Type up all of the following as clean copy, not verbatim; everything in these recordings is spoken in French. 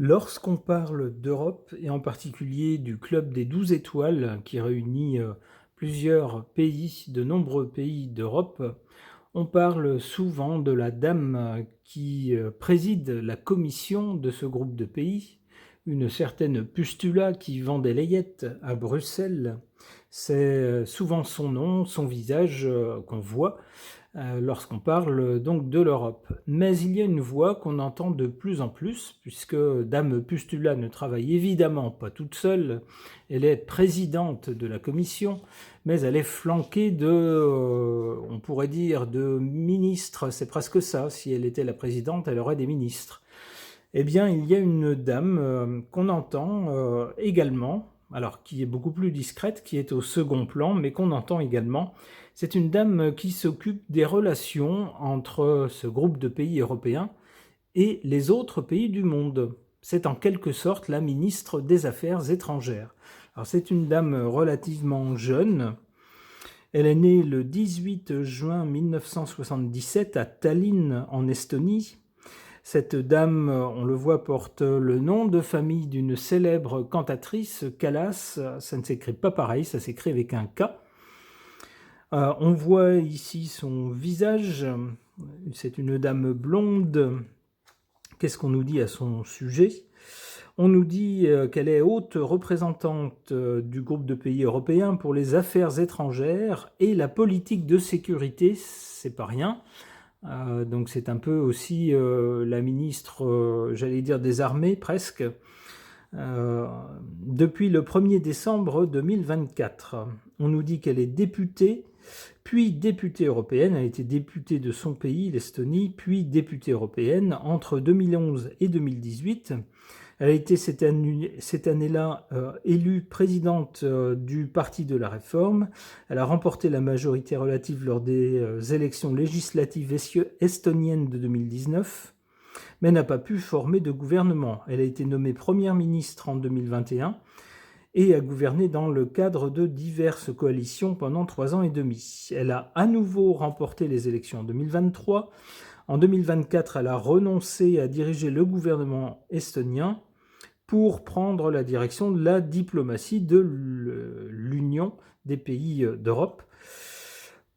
Lorsqu'on parle d'Europe, et en particulier du Club des 12 étoiles qui réunit plusieurs pays, de nombreux pays d'Europe, on parle souvent de la dame qui préside la commission de ce groupe de pays, une certaine Pustula qui vend des layettes à Bruxelles. C'est souvent son nom, son visage qu'on voit lorsqu'on parle donc de l'Europe. Mais il y a une voix qu'on entend de plus en plus, puisque Dame Pustula ne travaille évidemment pas toute seule, elle est présidente de la commission, mais elle est flanquée de, on pourrait dire, de ministres, c'est presque ça, si elle était la présidente, elle aurait des ministres. Eh bien, il y a une dame qu'on entend également, alors qui est beaucoup plus discrète, qui est au second plan, mais qu'on entend également. C'est une dame qui s'occupe des relations entre ce groupe de pays européens et les autres pays du monde. C'est en quelque sorte la ministre des Affaires étrangères. Alors c'est une dame relativement jeune. Elle est née le 18 juin 1977 à Tallinn, en Estonie. Cette dame, on le voit, porte le nom de famille d'une célèbre cantatrice, Callas. Ça ne s'écrit pas pareil, ça s'écrit avec un K. On voit ici son visage. C'est une dame blonde. Qu'est-ce qu'on nous dit à son sujet ? On nous dit qu'elle est haute représentante du groupe de pays européens pour les affaires étrangères et la politique de sécurité, c'est pas rien. Donc c'est un peu aussi la ministre, j'allais dire des armées presque, depuis le 1er décembre 2024. On nous dit qu'elle est députée, puis députée européenne, elle a été députée de son pays, l'Estonie, puis députée européenne entre 2011 et 2018. Elle a été cette année-là élue présidente du Parti de la Réforme. Elle a remporté la majorité relative lors des élections législatives estoniennes de 2019, mais n'a pas pu former de gouvernement. Elle a été nommée première ministre en 2021 et a gouverné dans le cadre de diverses coalitions pendant 3 ans et demi. Elle a à nouveau remporté les élections en 2023. En 2024, elle a renoncé à diriger le gouvernement estonien pour prendre la direction de la diplomatie de l'Union des pays d'Europe,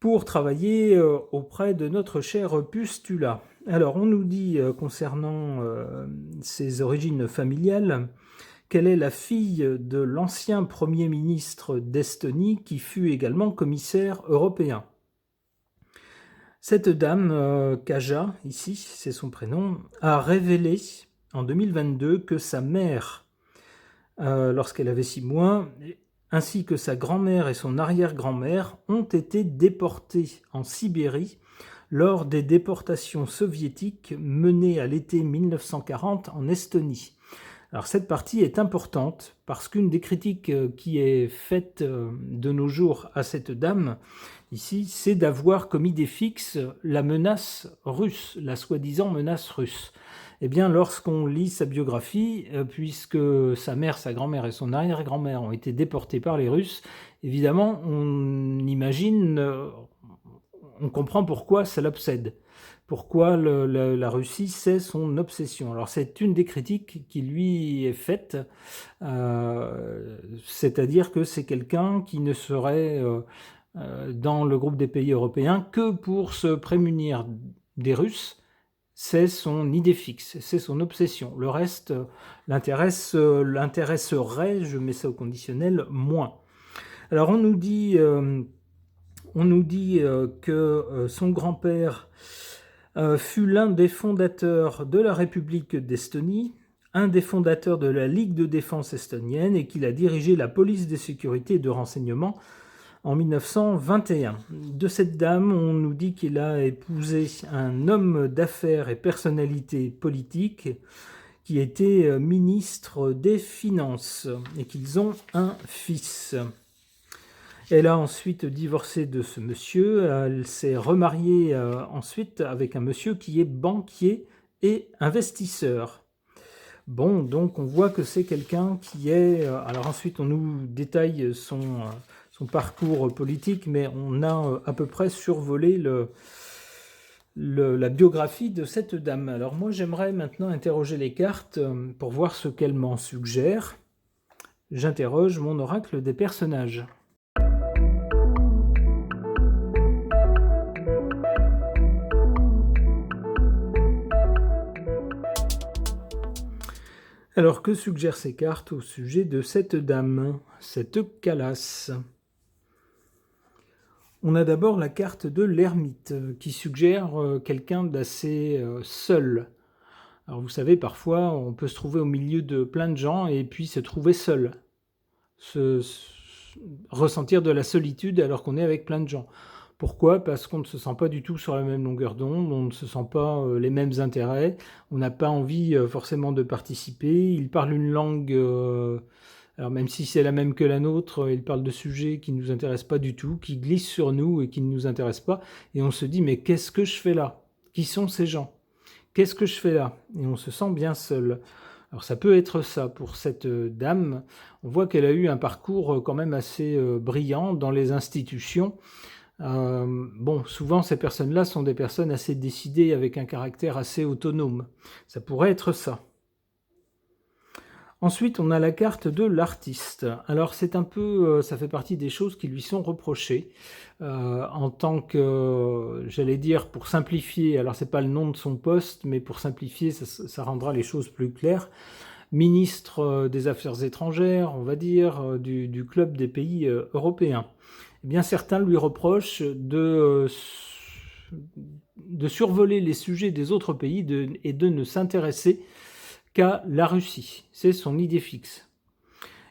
pour travailler auprès de notre chère Pustula. Alors, on nous dit concernant ses origines familiales qu'elle est la fille de l'ancien Premier ministre d'Estonie qui fut également commissaire européen. Cette dame, Kaja, ici, c'est son prénom, a révélé en 2022 que sa mère, lorsqu'elle avait 6 mois, ainsi que sa grand-mère et son arrière-grand-mère, ont été déportées en Sibérie lors des déportations soviétiques menées à l'été 1940 en Estonie. Alors cette partie est importante parce qu'une des critiques qui est faite de nos jours à cette dame, ici, c'est d'avoir comme idée fixe la menace russe, la soi-disant menace russe. Eh bien, lorsqu'on lit sa biographie, puisque sa mère, sa grand-mère et son arrière-grand-mère ont été déportés par les Russes, évidemment, on imagine, on comprend pourquoi ça l'obsède. Pourquoi la Russie, c'est son obsession. Alors c'est une des critiques qui lui est faite, c'est-à-dire que c'est quelqu'un qui ne serait dans le groupe des pays européens que pour se prémunir des Russes. C'est son idée fixe, c'est son obsession. Le reste l'intéresserait, je mets ça au conditionnel, moins. Alors on nous dit que son grand-père fut l'un des fondateurs de la République d'Estonie, un des fondateurs de la Ligue de défense estonienne et qu'il a dirigé la police de sécurité et de renseignement en 1921. De cette dame, on nous dit qu'il a épousé un homme d'affaires et personnalité politique qui était ministre des Finances et qu'ils ont un fils. Elle a ensuite divorcé de ce monsieur, elle s'est remariée ensuite avec un monsieur qui est banquier et investisseur. Bon, donc on voit que c'est quelqu'un qui est... alors ensuite on nous détaille son parcours politique, mais on a à peu près survolé la biographie de cette dame. Alors moi, j'aimerais maintenant interroger les cartes pour voir ce qu'elles m'en suggèrent. J'interroge mon oracle des personnages. Alors, que suggèrent ces cartes au sujet de cette dame, cette Calas? On a d'abord la carte de l'ermite, qui suggère quelqu'un d'assez seul. Alors vous savez, parfois, on peut se trouver au milieu de plein de gens et puis se trouver seul. Ressentir de la solitude alors qu'on est avec plein de gens. Pourquoi? Parce qu'on ne se sent pas du tout sur la même longueur d'onde, on ne se sent pas les mêmes intérêts, on n'a pas envie forcément de participer. Il parle une langue, alors même si c'est la même que la nôtre, il parle de sujets qui ne nous intéressent pas du tout, qui glissent sur nous et qui ne nous intéressent pas. Et on se dit, mais qu'est-ce que je fais là? Qui sont ces gens? Qu'est-ce que je fais là? Et on se sent bien seul. Alors ça peut être ça pour cette dame. On voit qu'elle a eu un parcours quand même assez brillant dans les institutions. Bon, souvent ces personnes-là sont des personnes assez décidées avec un caractère assez autonome. Ça pourrait être ça. Ensuite, on a la carte de l'artiste. Alors c'est un peu, ça fait partie des choses qui lui sont reprochées en tant que, j'allais dire, pour simplifier. Alors c'est pas le nom de son poste, mais pour simplifier, ça rendra les choses plus claires. Ministre des Affaires étrangères, on va dire, du club des pays européens. Eh bien, certains lui reprochent de survoler les sujets des autres pays et de ne s'intéresser qu'à la Russie. C'est son idée fixe.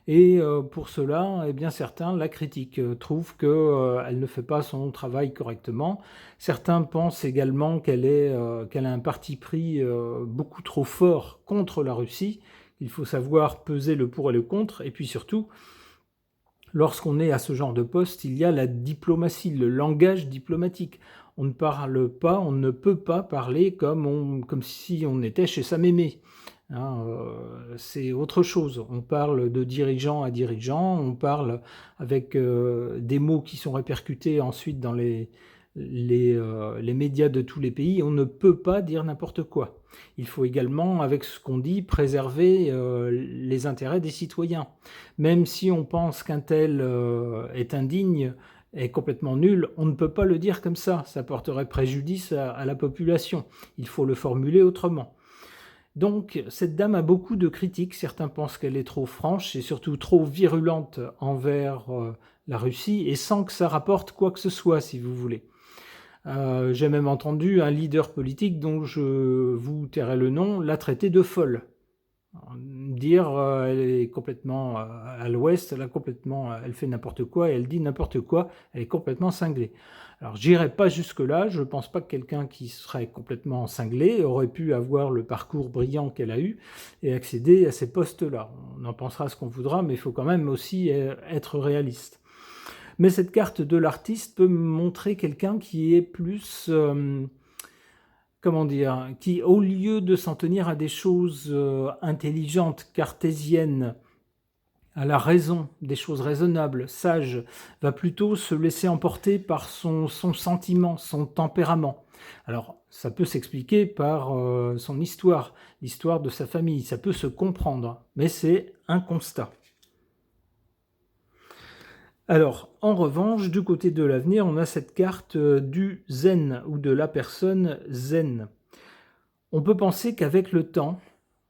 Et pour cela, eh bien, certains la critiquent, trouvent qu'elle ne fait pas son travail correctement. Certains pensent également qu'elle a un parti pris beaucoup trop fort contre la Russie. Il faut savoir peser le pour et le contre. Et puis surtout, lorsqu'on est à ce genre de poste, il y a la diplomatie, le langage diplomatique. On ne parle pas, on ne peut pas parler comme si on était chez sa mémé. Hein, c'est autre chose. On parle de dirigeant à dirigeant, on parle avec des mots qui sont répercutés ensuite dans les médias de tous les pays. On ne peut pas dire n'importe quoi. Il faut également, avec ce qu'on dit, préserver les intérêts des citoyens. Même si on pense qu'un tel est indigne, est complètement nul, on ne peut pas le dire comme ça. Ça porterait préjudice à la population. Il faut le formuler autrement. Donc, cette dame a beaucoup de critiques. Certains pensent qu'elle est trop franche et surtout trop virulente envers la Russie et sans que ça rapporte quoi que ce soit, si vous voulez. J'ai même entendu un leader politique dont je vous tairai le nom, la traiter de folle. Dire elle est complètement à l'ouest, elle fait n'importe quoi et elle dit n'importe quoi, elle est complètement cinglée. Alors j'irai pas jusque-là, je pense pas que quelqu'un qui serait complètement cinglé aurait pu avoir le parcours brillant qu'elle a eu et accéder à ces postes-là. On en pensera ce qu'on voudra, mais il faut quand même aussi être réaliste. Mais cette carte de l'artiste peut montrer quelqu'un qui est plus... comment dire, qui, au lieu de s'en tenir à des choses intelligentes, cartésiennes, à la raison, des choses raisonnables, sages, va plutôt se laisser emporter par son sentiment, son tempérament. Alors, ça peut s'expliquer par son histoire, l'histoire de sa famille, ça peut se comprendre, mais c'est un constat. Alors, en revanche, du côté de l'avenir, on a cette carte du zen, ou de la personne zen. On peut penser qu'avec le temps,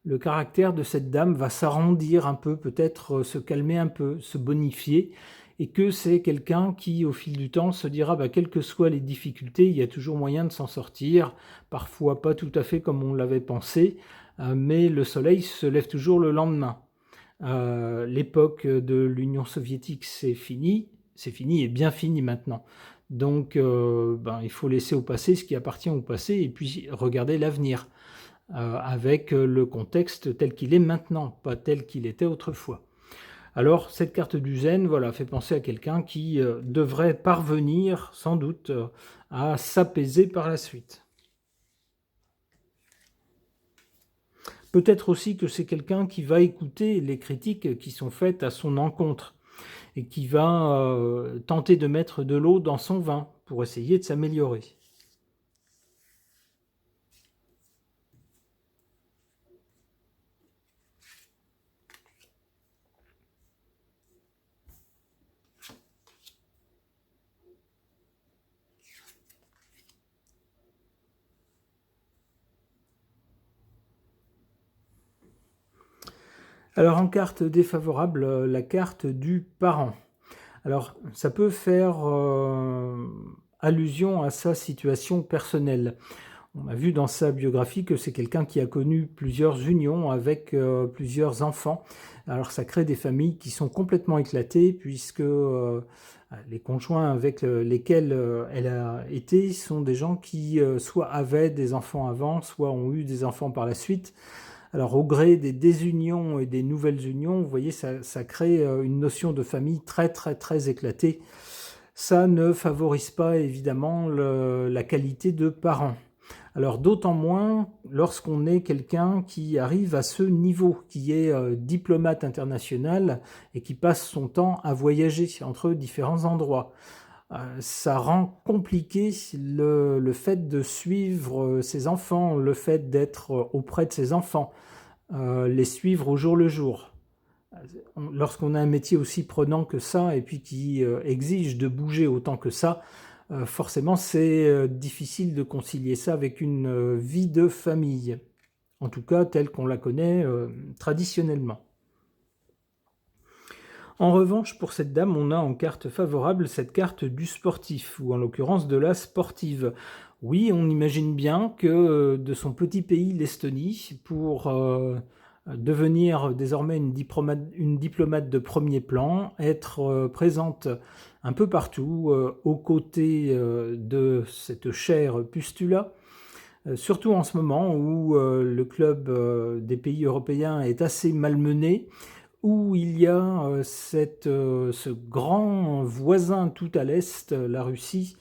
le caractère de cette dame va s'arrondir un peu, peut-être se calmer un peu, se bonifier, et que c'est quelqu'un qui, au fil du temps, se dira, quelles que soient les difficultés, il y a toujours moyen de s'en sortir, parfois pas tout à fait comme on l'avait pensé, mais le soleil se lève toujours le lendemain. L'époque de l'Union soviétique, c'est fini et bien fini maintenant. Donc il faut laisser au passé ce qui appartient au passé et puis regarder l'avenir avec le contexte tel qu'il est maintenant, pas tel qu'il était autrefois. Alors cette carte du zen fait penser à quelqu'un qui devrait parvenir sans doute à s'apaiser par la suite. Peut-être aussi que c'est quelqu'un qui va écouter les critiques qui sont faites à son encontre et qui va tenter de mettre de l'eau dans son vin pour essayer de s'améliorer. Alors en carte défavorable, la carte du parent. Alors ça peut faire allusion à sa situation personnelle. On a vu dans sa biographie que c'est quelqu'un qui a connu plusieurs unions avec plusieurs enfants. Alors ça crée des familles qui sont complètement éclatées puisque les conjoints avec lesquels elle a été sont des gens qui soit avaient des enfants avant, soit ont eu des enfants par la suite. Alors au gré des désunions et des nouvelles unions, vous voyez, ça crée une notion de famille très très très éclatée. Ça ne favorise pas évidemment la qualité de parent. Alors d'autant moins lorsqu'on est quelqu'un qui arrive à ce niveau, qui est diplomate international et qui passe son temps à voyager entre différents endroits. Ça rend compliqué le fait de suivre ses enfants, le fait d'être auprès de ses enfants, les suivre au jour le jour. Lorsqu'on a un métier aussi prenant que ça et puis qui exige de bouger autant que ça, forcément c'est difficile de concilier ça avec une vie de famille, en tout cas telle qu'on la connaît traditionnellement. En revanche, pour cette dame, on a en carte favorable cette carte du sportif, ou en l'occurrence de la sportive. Oui, on imagine bien que de son petit pays, l'Estonie, pour devenir désormais une diplomate de premier plan, être présente un peu partout aux côtés de cette chère Pustula, surtout en ce moment où le club des pays européens est assez malmené, où il y a ce grand voisin tout à l'est, la Russie,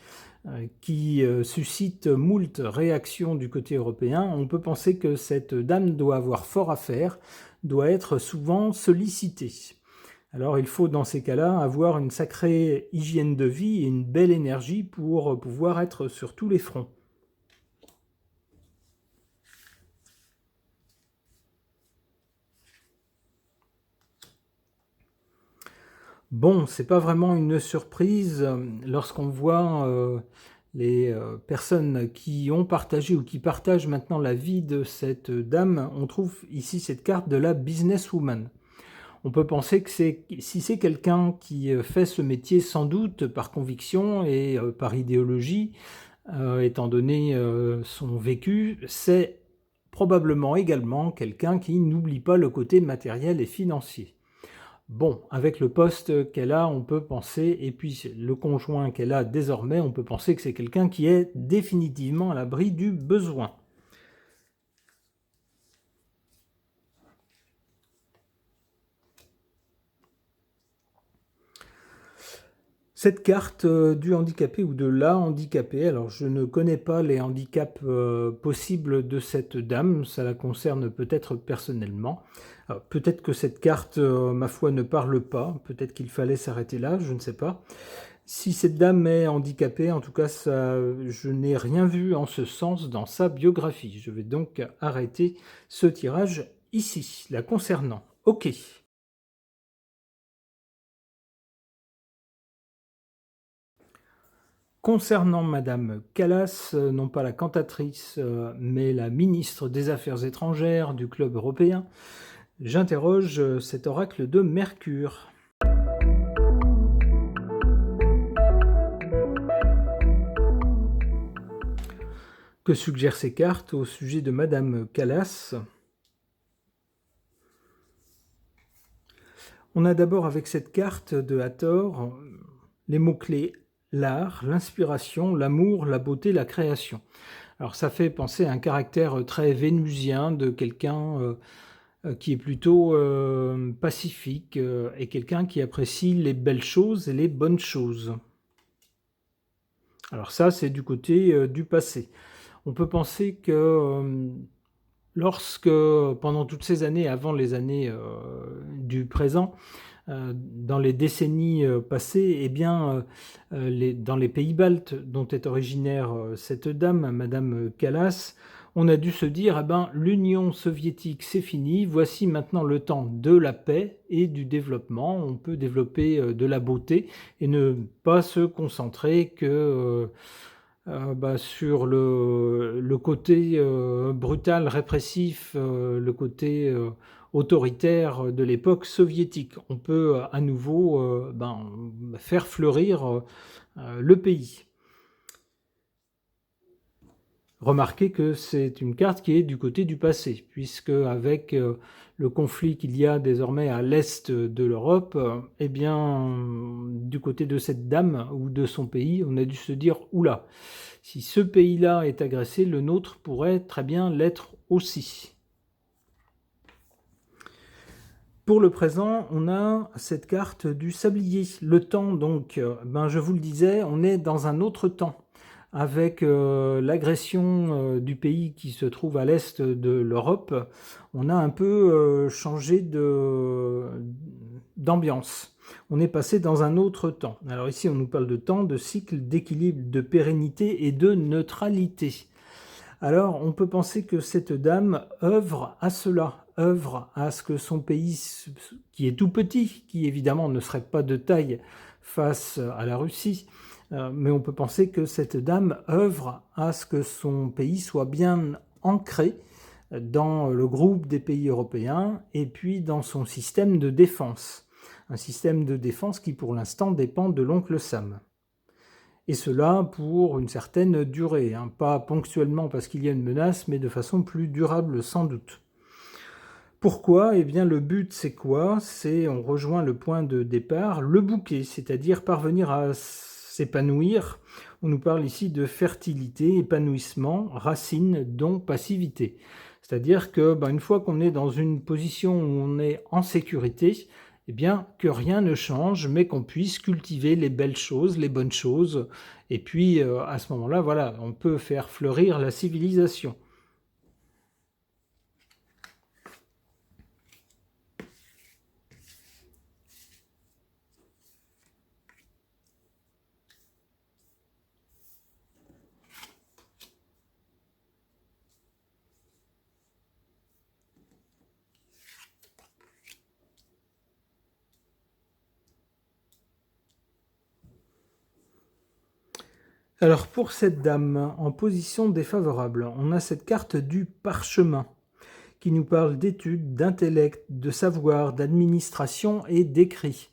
qui suscite moult réactions du côté européen. On peut penser que cette dame doit avoir fort à faire, doit être souvent sollicitée. Alors il faut dans ces cas-là avoir une sacrée hygiène de vie et une belle énergie pour pouvoir être sur tous les fronts. Bon, c'est pas vraiment une surprise lorsqu'on voit les personnes qui ont partagé ou qui partagent maintenant la vie de cette dame. On trouve ici cette carte de la businesswoman. On peut penser que si c'est quelqu'un qui fait ce métier sans doute par conviction et par idéologie, étant donné son vécu, c'est probablement également quelqu'un qui n'oublie pas le côté matériel et financier. Bon, avec le poste qu'elle a, on peut penser, et puis le conjoint qu'elle a désormais, on peut penser que c'est quelqu'un qui est définitivement à l'abri du besoin. Cette carte du handicapé ou de la handicapée, alors je ne connais pas les handicaps possibles de cette dame, ça la concerne peut-être personnellement. Peut-être que cette carte, ma foi, ne parle pas, peut-être qu'il fallait s'arrêter là, je ne sais pas. Si cette dame est handicapée, en tout cas, je n'ai rien vu en ce sens dans sa biographie. Je vais donc arrêter ce tirage ici, la concernant. Ok. Concernant Madame Callas, non pas la cantatrice, mais la ministre des Affaires étrangères du Club européen, j'interroge cet oracle de Mercure. Que suggèrent ces cartes au sujet de Madame Callas? On a d'abord avec cette carte de Hathor les mots-clés l'art, l'inspiration, l'amour, la beauté, la création. Alors ça fait penser à un caractère très vénusien de quelqu'un qui est plutôt pacifique et quelqu'un qui apprécie les belles choses et les bonnes choses. Alors ça, c'est du côté du passé. On peut penser que lorsque, pendant toutes ces années, avant les années du présent, dans les décennies passées, eh bien, dans les pays baltes dont est originaire cette dame, Madame Callas, on a dû se dire, eh ben, l'Union soviétique, c'est fini, voici maintenant le temps de la paix et du développement. On peut développer de la beauté et ne pas se concentrer que sur le côté brutal, répressif, le côté autoritaire de l'époque soviétique. On peut à nouveau faire fleurir le pays. Remarquez que c'est une carte qui est du côté du passé, puisque avec le conflit qu'il y a désormais à l'est de l'Europe, eh bien, du côté de cette dame ou de son pays, on a dû se dire « Oula, si ce pays-là est agressé, le nôtre pourrait très bien l'être aussi ». Pour le présent, on a cette carte du sablier. Le temps, donc, je vous le disais, on est dans un autre temps, avec l'agression du pays qui se trouve à l'est de l'Europe. On a un peu changé d'ambiance. On est passé dans un autre temps. Alors ici, on nous parle de temps, de cycle, d'équilibre, de pérennité et de neutralité. Alors, on peut penser que cette dame œuvre à cela, œuvre à ce que son pays, qui est tout petit, qui évidemment ne serait pas de taille face à la Russie, mais on peut penser que cette dame œuvre à ce que son pays soit bien ancré dans le groupe des pays européens et puis dans son système de défense. Un système de défense qui pour l'instant dépend de l'oncle Sam. Et cela pour une certaine durée, pas ponctuellement parce qu'il y a une menace, mais de façon plus durable sans doute. Pourquoi ? Eh bien le but c'est quoi ? On rejoint le point de départ, le bouquet, c'est-à-dire parvenir à s'épanouir. On nous parle ici de fertilité, épanouissement, racine, don, passivité. C'est-à-dire que une fois qu'on est dans une position où on est en sécurité, eh bien, que rien ne change, mais qu'on puisse cultiver les belles choses, les bonnes choses. Et puis, à ce moment-là, voilà, on peut faire fleurir la civilisation. Alors pour cette dame en position défavorable, on a cette carte du parchemin qui nous parle d'études, d'intellect, de savoir, d'administration et d'écrit.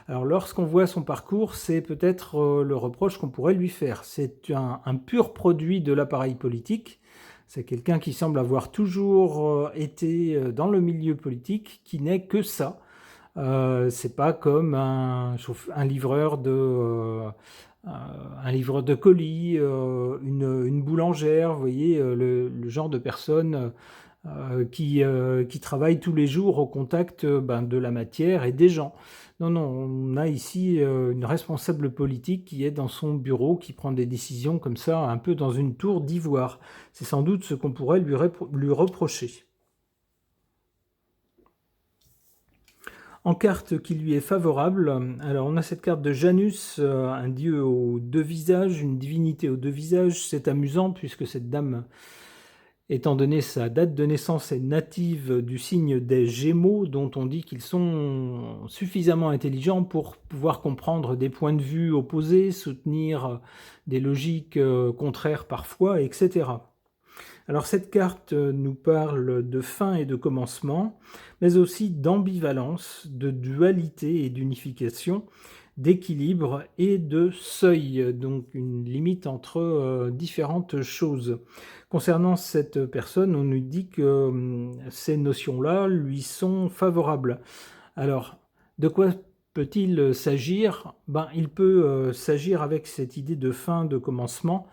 Alors lorsqu'on voit son parcours, c'est peut-être le reproche qu'on pourrait lui faire. C'est un pur produit de l'appareil politique. C'est quelqu'un qui semble avoir toujours été dans le milieu politique, qui n'est que ça. C'est pas comme un livreur de colis, une boulangère, vous voyez, le genre de personne qui travaille tous les jours au contact de la matière et des gens. Non, on a ici une responsable politique qui est dans son bureau, qui prend des décisions comme ça, un peu dans une tour d'ivoire. C'est sans doute ce qu'on pourrait lui reprocher. En carte qui lui est favorable, alors on a cette carte de Janus, un dieu aux deux visages, une divinité aux deux visages. C'est amusant puisque cette dame, étant donné sa date de naissance, est native du signe des Gémeaux, dont on dit qu'ils sont suffisamment intelligents pour pouvoir comprendre des points de vue opposés, soutenir des logiques contraires parfois, etc. Alors cette carte nous parle de fin et de commencement, mais aussi d'ambivalence, de dualité et d'unification, d'équilibre et de seuil, donc une limite entre différentes choses. Concernant cette personne, on nous dit que ces notions-là lui sont favorables. Alors, de quoi peut-il s'agir ? Il peut s'agir avec cette idée de fin, de commencement,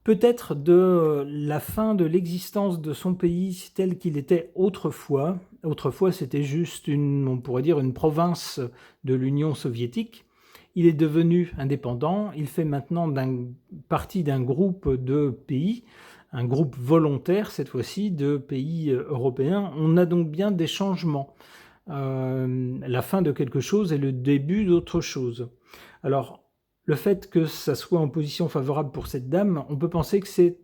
peut-être de la fin de l'existence de son pays tel qu'il était autrefois. Autrefois, c'était juste on pourrait dire, une province de l'Union soviétique. Il est devenu indépendant. Il fait maintenant partie d'un groupe de pays, un groupe volontaire, cette fois-ci, de pays européens. On a donc bien des changements. La fin de quelque chose et le début d'autre chose. Alors, le fait que ça soit en position favorable pour cette dame, on peut penser que c'est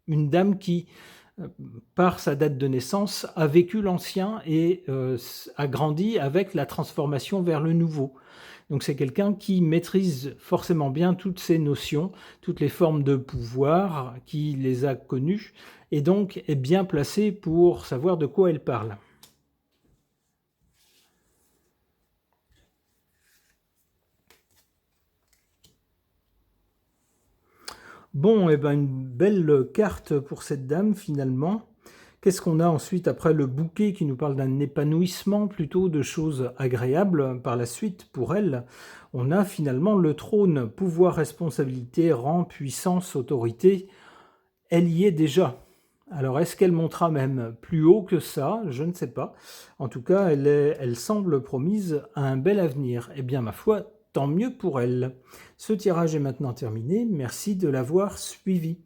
une dame qui, par sa date de naissance, a vécu l'ancien et a grandi avec la transformation vers le nouveau. Donc c'est quelqu'un qui maîtrise forcément bien toutes ces notions, toutes les formes de pouvoir, qui les a connues, et donc est bien placé pour savoir de quoi elle parle. Bon, et ben une belle carte pour cette dame finalement. Qu'est-ce qu'on a ensuite après le bouquet qui nous parle d'un épanouissement plutôt de choses agréables par la suite pour elle? On a finalement le trône, pouvoir, responsabilité, rang, puissance, autorité. Elle y est déjà. Alors est-ce qu'elle montera même plus haut que ça? Je ne sais pas. En tout cas, elle semble promise à un bel avenir. Eh bien, ma foi, tant mieux pour elle. Ce tirage est maintenant terminé. Merci de l'avoir suivi.